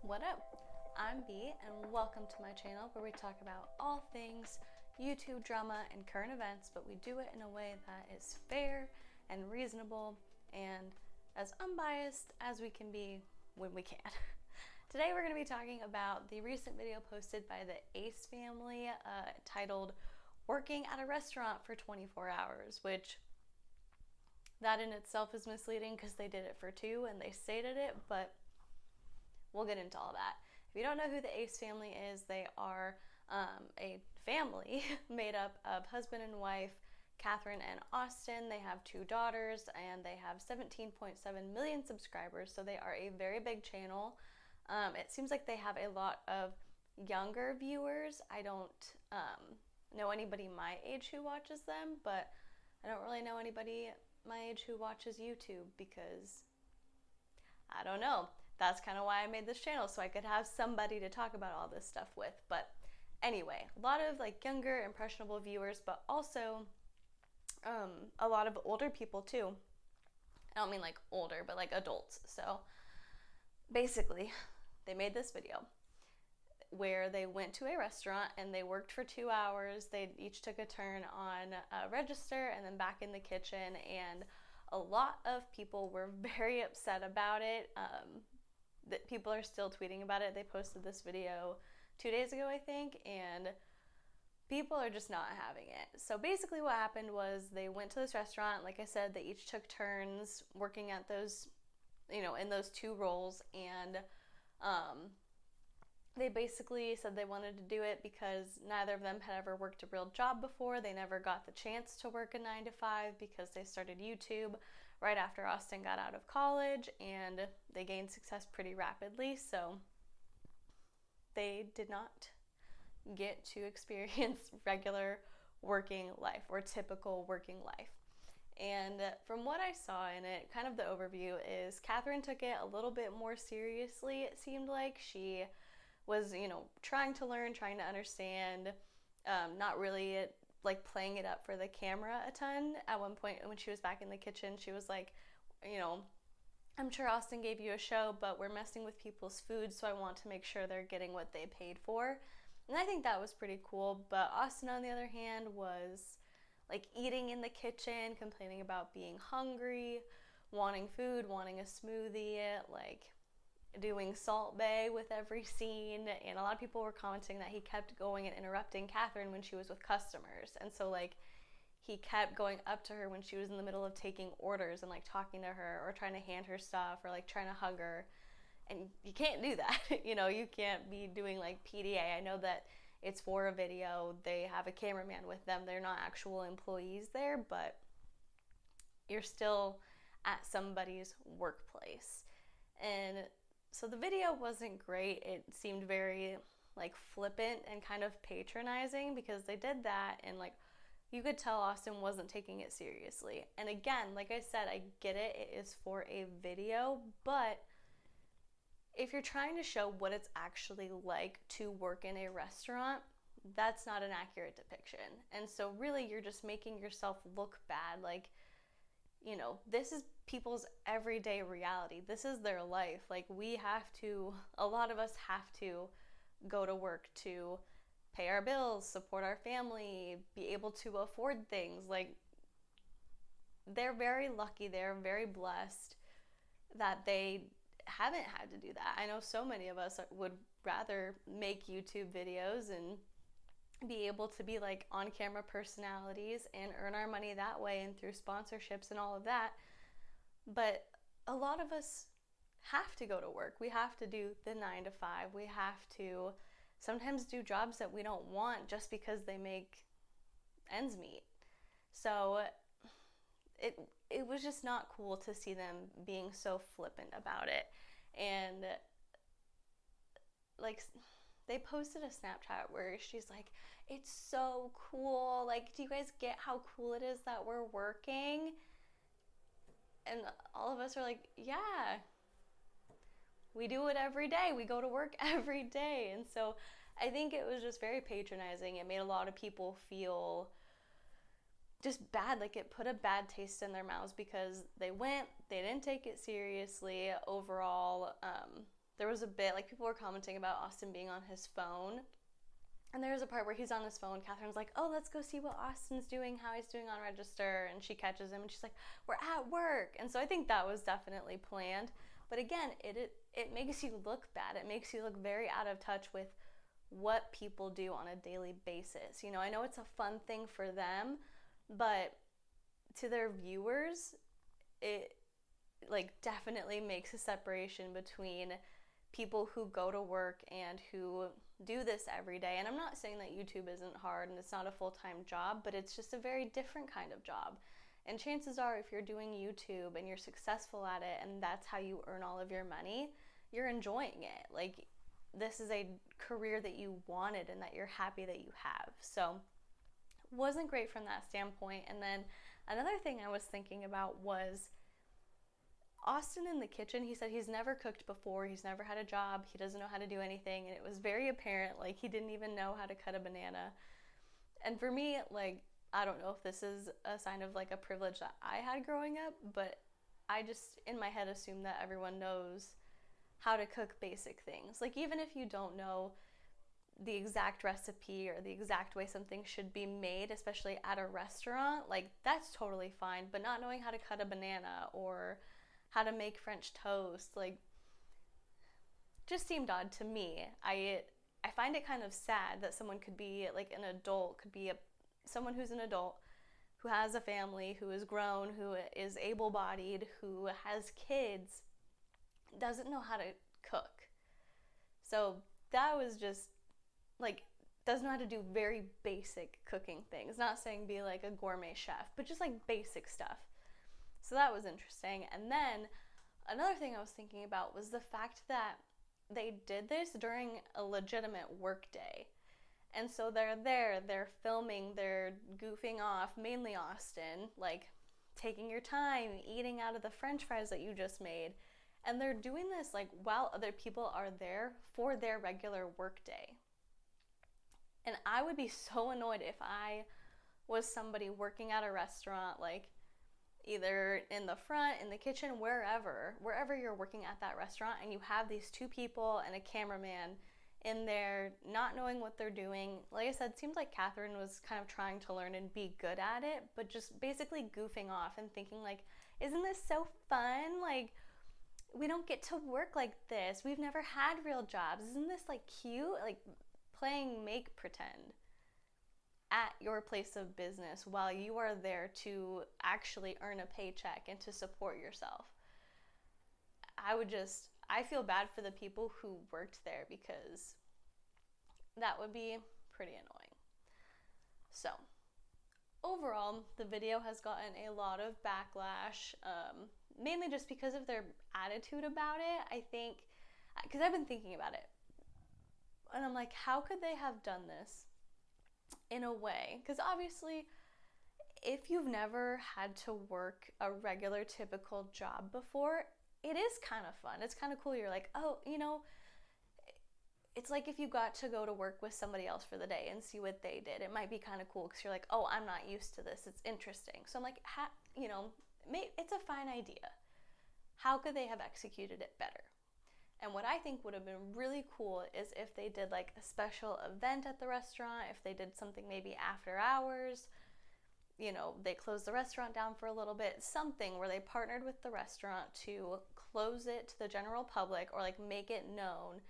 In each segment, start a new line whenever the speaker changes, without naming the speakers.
What up? I'm B and welcome to my channel where we talk about all things YouTube drama and current events, but we do it in a way that is fair and reasonable and as unbiased as we can be when we can. Today we're going to be talking about the recent video posted by the Ace family titled "Working at a Restaurant for 24 Hours," which that in itself is misleading because they did it for 2 and they stated it, but we'll get into all that. If you don't know who the Ace family is, they are a family made up of husband and wife, Catherine and Austin. They have 2 daughters and they have 17.7 million subscribers, so they are a very big channel. It seems like they have a lot of younger viewers. I don't know anybody my age who watches them, but I don't really know anybody my age who watches YouTube because I don't know. That's kind of why I made this channel, so I could have somebody to talk about all this stuff with. But anyway, a lot of like younger, impressionable viewers, but also a lot of older people too. I don't mean like older, but like adults. So basically, they made this video where they went to a restaurant and they worked for 2 hours. They each took a turn on a register and then back in the kitchen, and a lot of people were very upset about it. That people are still tweeting about it. They posted this video 2 days ago, I think, and people are just not having it. So basically what happened was they went to this restaurant. Like I said, they each took turns working at those, in those 2 roles, and they basically said they wanted to do it because neither of them had ever worked a real job before. They never got the chance to work a 9 to 5 because they started YouTube right after Austin got out of college, and they gained success pretty rapidly. So they did not get to experience regular working life or typical working life. And from what I saw in it, kind of the overview is Catherine took it a little bit more seriously. It seemed like she was, trying to learn, trying to understand, not really like playing it up for the camera a ton. At one point when she was back in the kitchen, she was like, I'm sure Austin gave you a show, but we're messing with people's food, so I want to make sure they're getting what they paid for. And I think that was pretty cool. But Austin, on the other hand, was like eating in the kitchen, complaining about being hungry, wanting food, wanting a smoothie, like doing Salt Bae with every scene. And a lot of people were commenting that he kept going and interrupting Catherine when she was with customers. And so like he kept going up to her when she was in the middle of taking orders and like talking to her or trying to hand her stuff or like trying to hug her. And you can't do that. You can't be doing like PDA. I know that it's for a video. They have a cameraman with them. They're not actual employees there, but you're still at somebody's workplace. And so the video wasn't great. It seemed very like flippant and kind of patronizing because they did that, and like you could tell Austin wasn't taking it seriously. And again, like I said, I get it. It is for a video, but if you're trying to show what it's actually like to work in a restaurant, that's not an accurate depiction. And so really you're just making yourself look bad. Like, this is people's everyday reality. This is their life. Like a lot of us have to go to work to pay our bills, support our family, be able to afford things. Like, they're very lucky, they're very blessed that they haven't had to do that. I know so many of us would rather make YouTube videos and be able to be like on camera personalities and earn our money that way and through sponsorships and all of that. But a lot of us have to go to work. We have to do the 9 to 5. We have to sometimes do jobs that we don't want just because they make ends meet. So it was just not cool to see them being so flippant about it. And like they posted a Snapchat where she's like, it's so cool. Like, do you guys get how cool it is that we're working? And all of us are like, yeah, we do it every day. We go to work every day. And so I think it was just very patronizing. It made a lot of people feel just bad. Like, it put a bad taste in their mouths because they didn't take it seriously overall. there was a bit, like, people were commenting about Austin being on his phone. And there's a part where he's on his phone. Catherine's like, oh, let's go see what Austin's doing, how he's doing on register. And she catches him and she's like, we're at work. And so I think that was definitely planned. But again, it makes you look bad. It makes you look very out of touch with what people do on a daily basis. You know, I know it's a fun thing for them, but to their viewers, it like definitely makes a separation between people who go to work and who do this every day. And I'm not saying that YouTube isn't hard and it's not a full-time job, but it's just a very different kind of job. And chances are, if you're doing YouTube and you're successful at it and that's how you earn all of your money, you're enjoying it. Like, this is a career that you wanted and that you're happy that you have. So wasn't great from that standpoint. And then another thing I was thinking about was Austin in the kitchen. He said he's never cooked before, he's never had a job, he doesn't know how to do anything, and it was very apparent, like, he didn't even know how to cut a banana. And for me, like, I don't know if this is a sign of like a privilege that I had growing up, but I just in my head assume that everyone knows how to cook basic things. Like, even if you don't know the exact recipe or the exact way something should be made, especially at a restaurant, like, that's totally fine. But not knowing how to cut a banana or how to make French toast, like, just seemed odd to me. I find it kind of sad that someone could be like an adult, could be someone who's an adult, who has a family, who is grown, who is able-bodied, who has kids, doesn't know how to cook. So that was just like, doesn't know how to do very basic cooking things. Not saying be like a gourmet chef, but just like basic stuff. So that was interesting. And then another thing I was thinking about was the fact that they did this during a legitimate work day. And so they're filming, they're goofing off, mainly Austin, like taking your time, eating out of the French fries that you just made. And they're doing this like while other people are there for their regular work day. And I would be so annoyed if I was somebody working at a restaurant, like either in the front, in the kitchen, wherever you're working at that restaurant, and you have these two people and a cameraman in there not knowing what they're doing. Like I said, it seemed like Catherine was kind of trying to learn and be good at it, but just basically goofing off and thinking like, isn't this so fun? Like, we don't get to work like this. We've never had real jobs. Isn't this like cute? Like playing make pretend at your place of business while you are there to actually earn a paycheck and to support yourself. I feel bad for the people who worked there because that would be pretty annoying. So, overall, the video has gotten a lot of backlash, mainly just because of their attitude about it. I think, because I've been thinking about it, and I'm like, how could they have done this in a way? Because obviously, if you've never had to work a regular, typical job before, it is kind of fun. It's kind of cool. You're like, oh, you know, it's like if you got to go to work with somebody else for the day and see what they did. It might be kind of cool because you're like, oh, I'm not used to this. It's interesting. So I'm like, you know, it's a fine idea. How could they have executed it better? And what I think would have been really cool is if they did like a special event at the restaurant, if they did something maybe after hours, you know, they closed the restaurant down for a little bit, something where they partnered with the restaurant to close it to the general public or like make it known,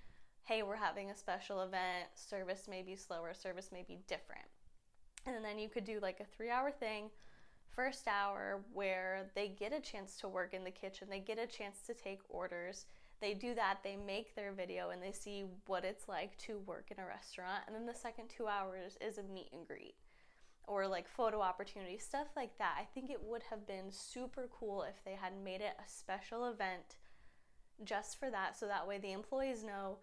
hey, we're having a special event, service may be slower, service may be different. And then you could do like a 3-hour thing, first hour where they get a chance to work in the kitchen, they get a chance to take orders. They do that, they make their video, and they see what it's like to work in a restaurant. And then the second 2 hours is a meet and greet or like photo opportunities, stuff like that. I think it would have been super cool if they had made it a special event just for that, so that way the employees know,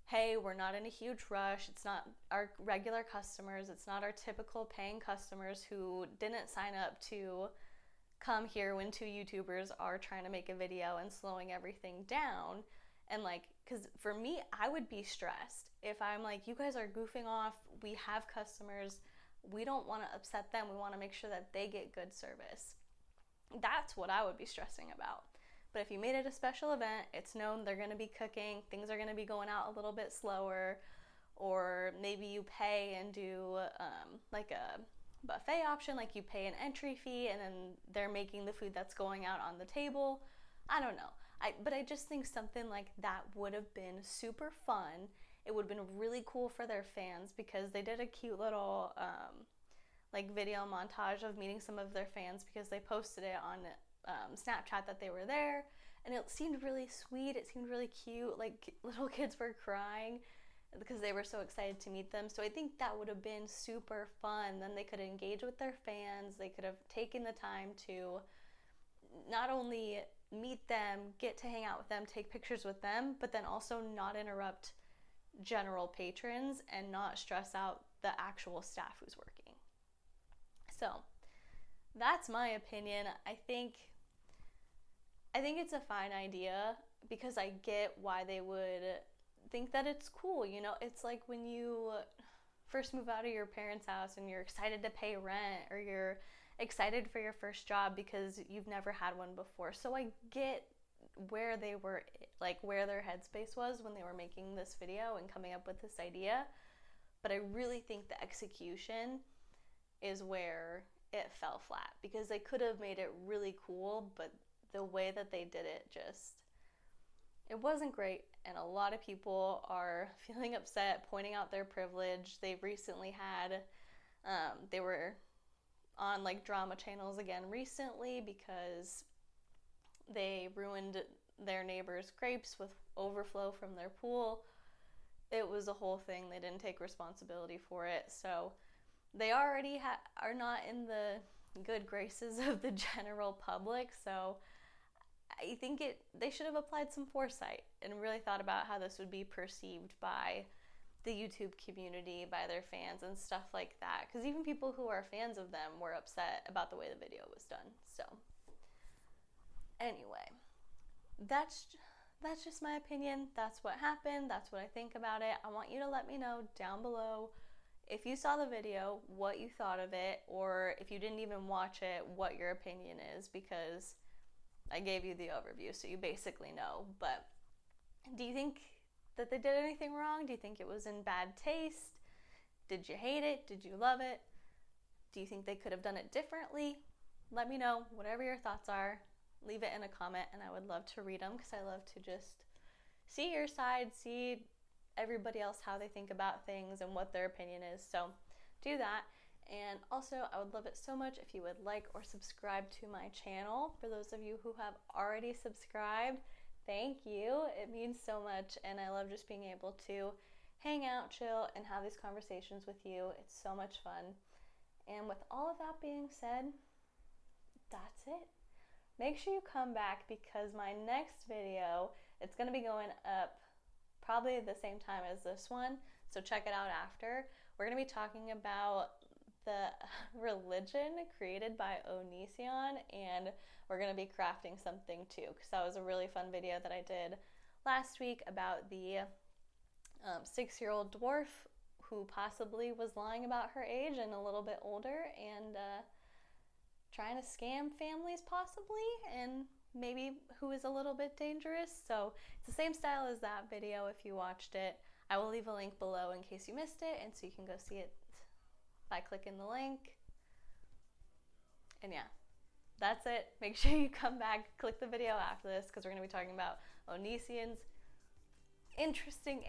hey, we're not in a huge rush. It's not our regular customers. It's not our typical paying customers who didn't sign up to come here when two YouTubers are trying to make a video and slowing everything down. And like, because for me, I would be stressed if I'm like, you guys are goofing off, we have customers, we don't want to upset them, we want to make sure that they get good service. That's what I would be stressing about. But if you made it a special event, it's known they're going to be cooking, things are going to be going out a little bit slower, or maybe you pay and do like a buffet option, like you pay an entry fee and then they're making the food that's going out on the table. I don't know. But I just think something like that would have been super fun. It would have been really cool for their fans because they did a cute little like video montage of meeting some of their fans because they posted it on Snapchat that they were there, and it seemed really sweet. It seemed really cute. Like little kids were crying because they were so excited to meet them. So I think that would have been super fun. Then they could engage with their fans. They could have taken the time to not only meet them, get to hang out with them, take pictures with them, but then also not interrupt general patrons and not stress out the actual staff who's working. So that's my opinion. I think it's a fine idea because I get why they would think that it's cool. You know, it's like when you first move out of your parents' house and you're excited to pay rent, or you're excited for your first job because you've never had one before. So I get where they were, like where their headspace was when they were making this video and coming up with this idea. But I really think the execution is where it fell flat, because they could have made it really cool, but the way that they did it it wasn't great, and a lot of people are feeling upset, pointing out their privilege. They recently had, they were on like drama channels again recently because they ruined their neighbor's grapes with overflow from their pool. It was a whole thing. They didn't take responsibility for it. So they already are not in the good graces of the general public. So I think they should have applied some foresight and really thought about how this would be perceived by the YouTube community, by their fans and stuff like that. Because even people who are fans of them were upset about the way the video was done. So anyway, that's just my opinion. That's what happened. That's what I think about it. I want you to let me know down below, if you saw the video, what you thought of it, or if you didn't even watch it, what your opinion is, because I gave you the overview, so you basically know. But do you think that they did anything wrong? Do you think it was in bad taste? Did you hate it? Did you love it? Do you think they could have done it differently? Let me know. Whatever your thoughts are, leave it in a comment, and I would love to read them, because I love to just see your side, see everybody else how they think about things and what their opinion is. So do that. And also, I would love it so much if you would like or subscribe to my channel. For those of you who have already subscribed, thank you. It means so much, and I love just being able to hang out, chill, and have these conversations with you. It's so much fun. And with all of that being said, that's it. Make sure you come back, because my next video, it's going to be going up probably at the same time as this one, so check it out after. We're going to be talking about the religion created by Onision, and we're going to be crafting something too, because that was a really fun video that I did last week about the 6-year-old dwarf who possibly was lying about her age and a little bit older, and trying to scam families possibly, and maybe who is a little bit dangerous. So it's the same style as that video if you watched it. I will leave a link below in case you missed it, and so you can go see it by clicking the link. And yeah, that's it. Make sure you come back, click the video after this, because we're going to be talking about Onision's interesting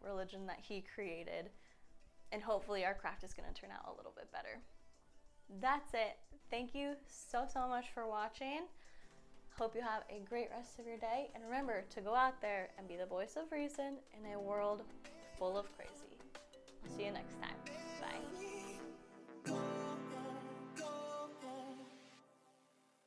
religion that he created, and hopefully our craft is going to turn out a little bit better. That's it. Thank you so much for watching. Hope you have a great rest of your day, and remember to go out there and be the voice of reason in a world full of crazy. I'll see you next time.